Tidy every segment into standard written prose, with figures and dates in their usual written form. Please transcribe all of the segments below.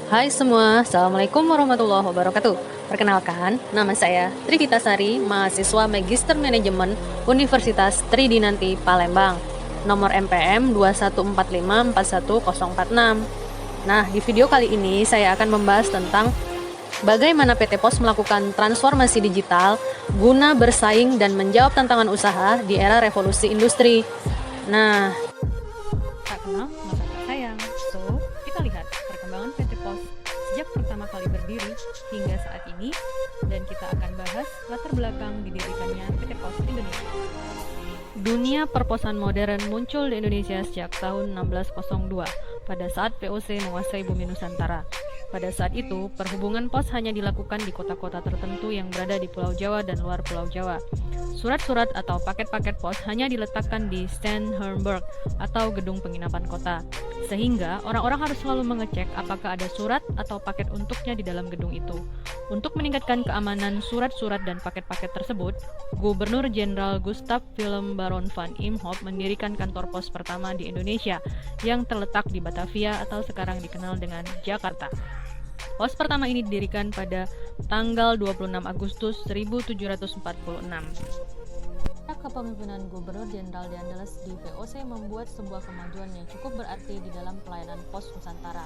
Hai semua, Assalamualaikum warahmatullahi wabarakatuh. Perkenalkan, nama saya Trivita Sari, mahasiswa Magister Manajemen Universitas Tridinanti Palembang. Nomor MPM 2145410046. Nah, di video kali ini saya akan membahas tentang bagaimana PT POS melakukan transformasi digital guna bersaing dan menjawab tantangan usaha di era revolusi industri. Nah, tak kenal maka tak sayang. So, kita lihat perkembangan PT POS sejak pertama kali berdiri hingga saat ini, dan kita akan bahas latar belakang didirikannya PT POS Indonesia. Dunia perposan modern muncul di Indonesia sejak tahun 1602 pada saat VOC menguasai bumi Nusantara. Pada saat itu, perhubungan pos hanya dilakukan di kota-kota tertentu yang berada di Pulau Jawa dan luar Pulau Jawa. Surat-surat atau paket-paket pos hanya diletakkan di Steenrenburg atau gedung penginapan kota, sehingga orang-orang harus selalu mengecek apakah ada surat atau paket untuknya di dalam gedung itu. Untuk meningkatkan keamanan surat-surat dan paket-paket tersebut, Gubernur Jenderal Gustav Willem Baron van Imhoff mendirikan kantor pos pertama di Indonesia yang terletak di Batavia atau sekarang dikenal dengan Jakarta. Pos pertama ini didirikan pada tanggal 26 Agustus 1746. Kepemimpinan Gubernur Jenderal de Angeles di VOC membuat sebuah kemajuan yang cukup berarti di dalam pelayanan pos Nusantara.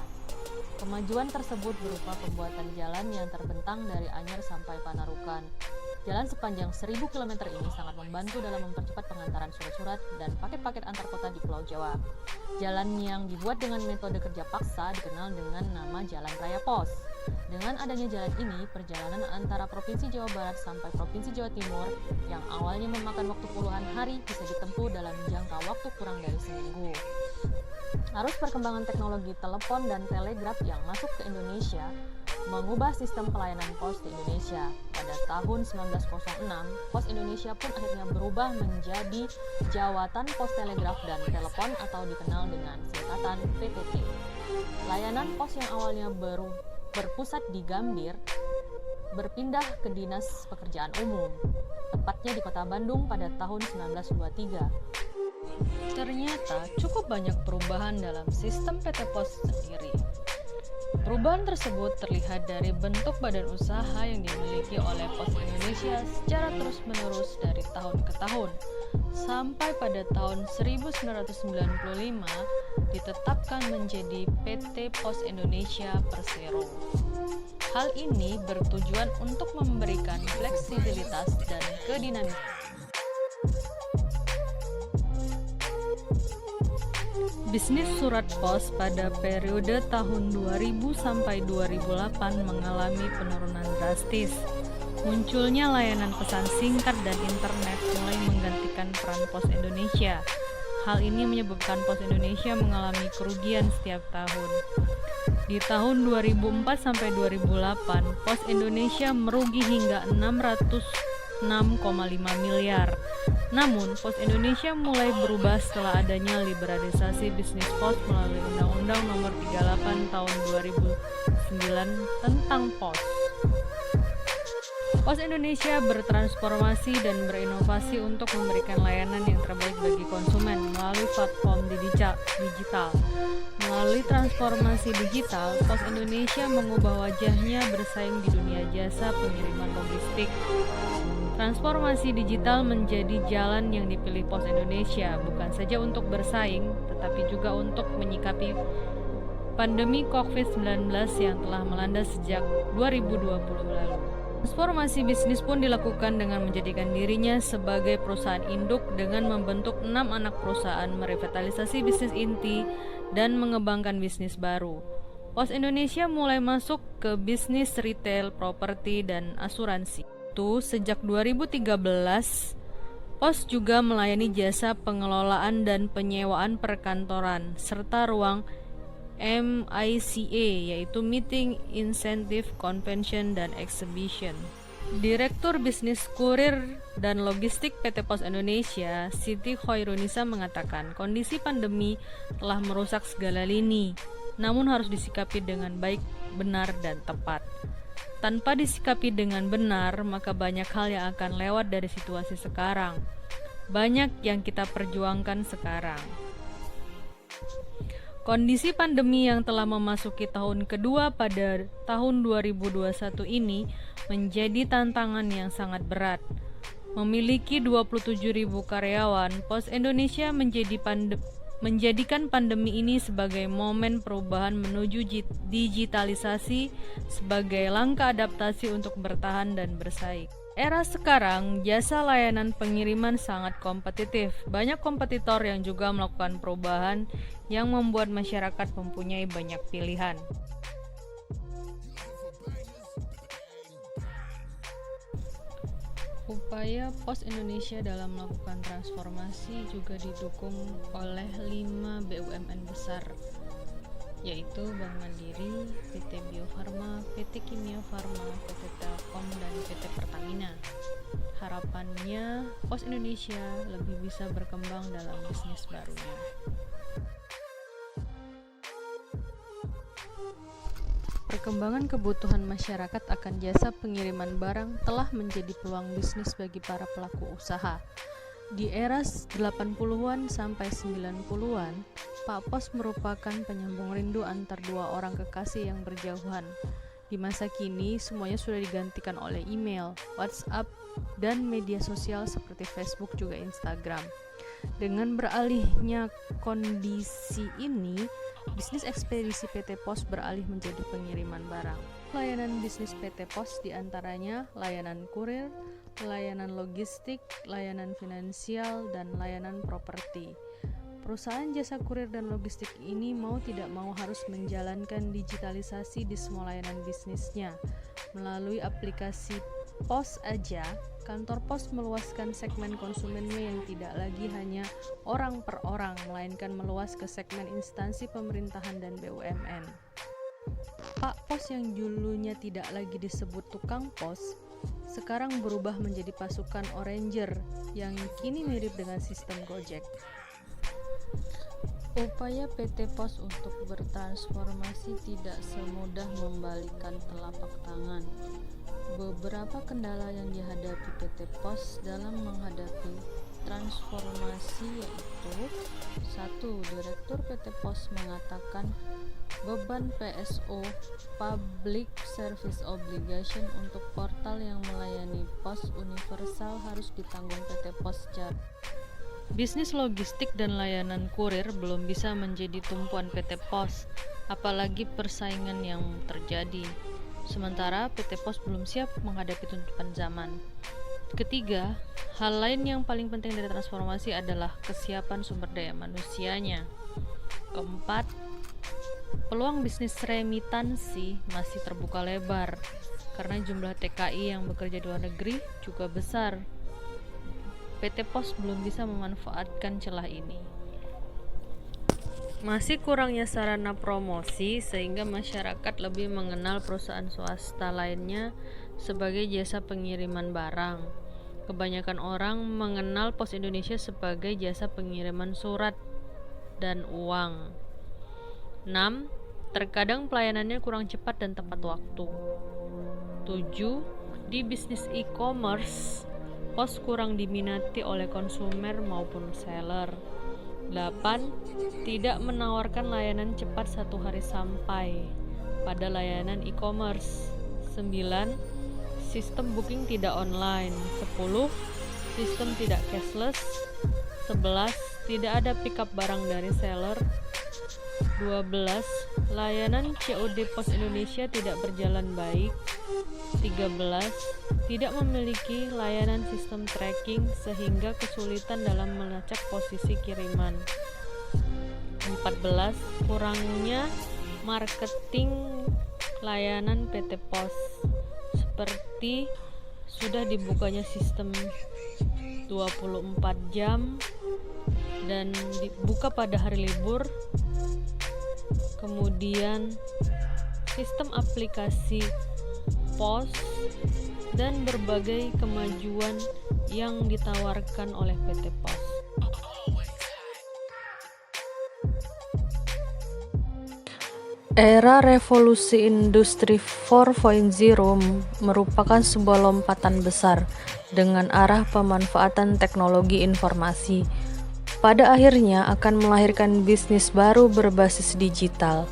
Kemajuan tersebut berupa pembuatan jalan yang terbentang dari Anyer sampai Panarukan. Jalan sepanjang 1000 km ini sangat membantu dalam mempercepat pengantaran surat-surat dan paket-paket antar kota di Pulau Jawa. Jalan yang dibuat dengan metode kerja paksa dikenal dengan nama Jalan Raya Pos. Dengan adanya jalan ini, perjalanan antara Provinsi Jawa Barat sampai Provinsi Jawa Timur yang awalnya memakan waktu puluhan hari bisa ditempuh dalam jangka waktu kurang dari seminggu. Arus perkembangan teknologi telepon dan telegraf yang masuk ke Indonesia mengubah sistem pelayanan pos di Indonesia. Pada tahun 1906, Pos Indonesia pun akhirnya berubah menjadi Jawatan Pos Telegraf dan Telepon atau dikenal dengan singkatan PTT. Layanan pos yang awalnya berpusat di Gambir berpindah ke Dinas Pekerjaan Umum, tepatnya di Kota Bandung pada tahun 1923. Ternyata cukup banyak perubahan dalam sistem PT POS sendiri. Perubahan tersebut terlihat dari bentuk badan usaha yang dimiliki oleh Pos Indonesia secara terus-menerus dari tahun ke tahun. Sampai pada tahun 1995 ditetapkan menjadi PT Pos Indonesia Persero. Hal ini bertujuan untuk memberikan fleksibilitas dan kedinamikan. Bisnis surat pos pada periode tahun 2000 sampai 2008 mengalami penurunan drastis. Munculnya layanan pesan singkat dan internet mulai menggantikan peran Pos Indonesia. Hal ini menyebabkan Pos Indonesia mengalami kerugian setiap tahun. Di tahun 2004 sampai 2008, Pos Indonesia merugi hingga 606,5 miliar. Namun, Pos Indonesia mulai berubah setelah adanya liberalisasi bisnis pos melalui Undang-Undang Nomor 38 Tahun 2009 tentang Pos. Pos Indonesia bertransformasi dan berinovasi untuk memberikan layanan yang terbaik bagi konsumen melalui platform digital. Melalui transformasi digital, Pos Indonesia mengubah wajahnya bersaing di dunia jasa pengiriman logistik. Transformasi digital menjadi jalan yang dipilih Pos Indonesia, bukan saja untuk bersaing, tetapi juga untuk menyikapi pandemi COVID-19 yang telah melanda sejak 2020 lalu. Transformasi bisnis pun dilakukan dengan menjadikan dirinya sebagai perusahaan induk dengan membentuk 6 anak perusahaan, merevitalisasi bisnis inti, dan mengembangkan bisnis baru. Pos Indonesia mulai masuk ke bisnis retail, properti, dan asuransi. Sejak 2013, Pos juga melayani jasa pengelolaan dan penyewaan perkantoran serta ruang MICA, yaitu Meeting, Incentive, Convention, dan Exhibition. Direktur Bisnis Kurir dan Logistik PT Pos Indonesia, Siti Khoirunisa mengatakan, kondisi pandemi telah merusak segala lini, namun harus disikapi dengan baik, benar, dan tepat. Tanpa disikapi dengan benar, maka banyak hal yang akan lewat dari situasi sekarang. Banyak yang kita perjuangkan sekarang. Kondisi pandemi yang telah memasuki tahun kedua pada tahun 2021 ini menjadi tantangan yang sangat berat. Memiliki 27.000 karyawan, Pos Indonesia menjadikan pandemi ini sebagai momen perubahan menuju digitalisasi sebagai langkah adaptasi untuk bertahan dan bersaing. Era sekarang, jasa layanan pengiriman sangat kompetitif. Banyak kompetitor yang juga melakukan perubahan yang membuat masyarakat mempunyai banyak pilihan. Upaya Pos Indonesia dalam melakukan transformasi juga didukung oleh 5 BUMN besar, yaitu Bank Mandiri, PT Bio Farma, PT Kimia Farma, PT Telkom, dan PT Pertamina. Harapannya, Pos Indonesia lebih bisa berkembang dalam bisnis barunya. Perkembangan kebutuhan masyarakat akan jasa pengiriman barang telah menjadi peluang bisnis bagi para pelaku usaha. Di era 80-an sampai 90-an, Pak Pos merupakan penyambung rindu antar dua orang kekasih yang berjauhan. Di masa kini, semuanya sudah digantikan oleh email, WhatsApp, dan media sosial seperti Facebook juga Instagram. Dengan beralihnya kondisi ini, bisnis ekspedisi PT Pos beralih menjadi pengiriman barang. Layanan bisnis PT Pos diantaranya layanan kurir, layanan logistik, layanan finansial, dan layanan properti. Perusahaan jasa kurir dan logistik ini mau tidak mau harus menjalankan digitalisasi di semua layanan bisnisnya. Melalui aplikasi Pos Aja, kantor pos meluaskan segmen konsumennya yang tidak lagi hanya orang per orang, melainkan meluas ke segmen instansi pemerintahan dan BUMN. Pak Pos yang dulunya tidak lagi disebut tukang pos, sekarang berubah menjadi pasukan Oranger yang kini mirip dengan sistem Gojek. Upaya PT Pos untuk bertransformasi tidak semudah membalikkan telapak tangan. Beberapa kendala yang dihadapi PT Pos dalam menghadapi transformasi yaitu 1. Direktur PT Pos mengatakan beban PSO (Public Service Obligation) untuk portal yang melayani pos universal harus ditanggung PT Pos secara. Bisnis logistik dan layanan kurir belum bisa menjadi tumpuan PT Pos, apalagi persaingan yang terjadi. Sementara PT Pos belum siap menghadapi tuntutan zaman. Ketiga, hal lain yang paling penting dari transformasi adalah kesiapan sumber daya manusianya. Keempat, peluang bisnis remitansi masih terbuka lebar karena jumlah TKI yang bekerja di luar negeri juga besar. PT Pos belum bisa memanfaatkan celah ini. Masih kurangnya sarana promosi sehingga masyarakat lebih mengenal perusahaan swasta lainnya sebagai jasa pengiriman barang. Kebanyakan orang mengenal Pos Indonesia sebagai jasa pengiriman surat dan uang. 6. Terkadang pelayanannya kurang cepat dan tepat waktu. 7. Di bisnis e-commerce, Pos kurang diminati oleh konsumer maupun seller. 8. Tidak menawarkan layanan cepat 1 hari sampai pada layanan e-commerce. 9. Sistem booking tidak online. 10. Sistem tidak cashless. 11. Tidak ada pickup barang dari seller. 12. Layanan COD Pos Indonesia tidak berjalan baik. 13. Tidak memiliki layanan sistem tracking sehingga kesulitan dalam melacak posisi kiriman. 14. Kurangnya marketing layanan PT Pos, seperti sudah dibukanya sistem 24 jam dan dibuka pada hari libur. Kemudian sistem aplikasi pos dan berbagai kemajuan yang ditawarkan oleh PT Pos. Era revolusi industri 4.0 merupakan sebuah lompatan besar dengan arah pemanfaatan teknologi informasi. pada akhirnya akan melahirkan bisnis baru berbasis digital.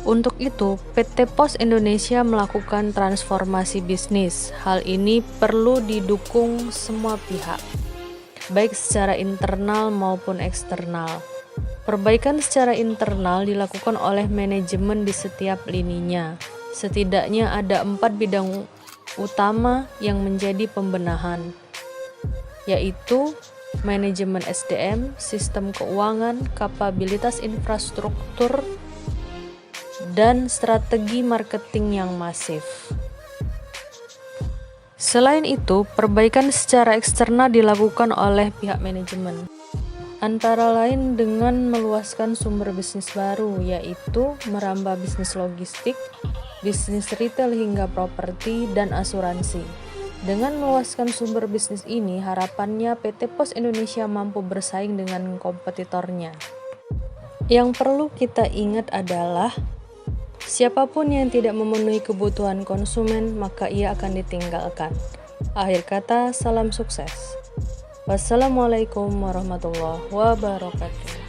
Untuk itu, PT Pos Indonesia melakukan transformasi bisnis. Hal ini perlu didukung semua pihak, baik secara internal maupun eksternal. Perbaikan secara internal dilakukan oleh manajemen di setiap lininya. Setidaknya ada 4 bidang utama yang menjadi pembenahan, yaitu manajemen SDM, sistem keuangan, kapabilitas infrastruktur, dan strategi marketing yang masif. Selain itu, perbaikan secara eksternal dilakukan oleh pihak manajemen, antara lain dengan meluaskan sumber bisnis baru, yaitu merambah bisnis logistik, bisnis retail hingga properti, dan asuransi. Dengan meluaskan sumber bisnis ini, harapannya PT Pos Indonesia mampu bersaing dengan kompetitornya. Yang perlu kita ingat adalah, siapapun yang tidak memenuhi kebutuhan konsumen, maka ia akan ditinggalkan. Akhir kata, salam sukses. Wassalamualaikum warahmatullahi wabarakatuh.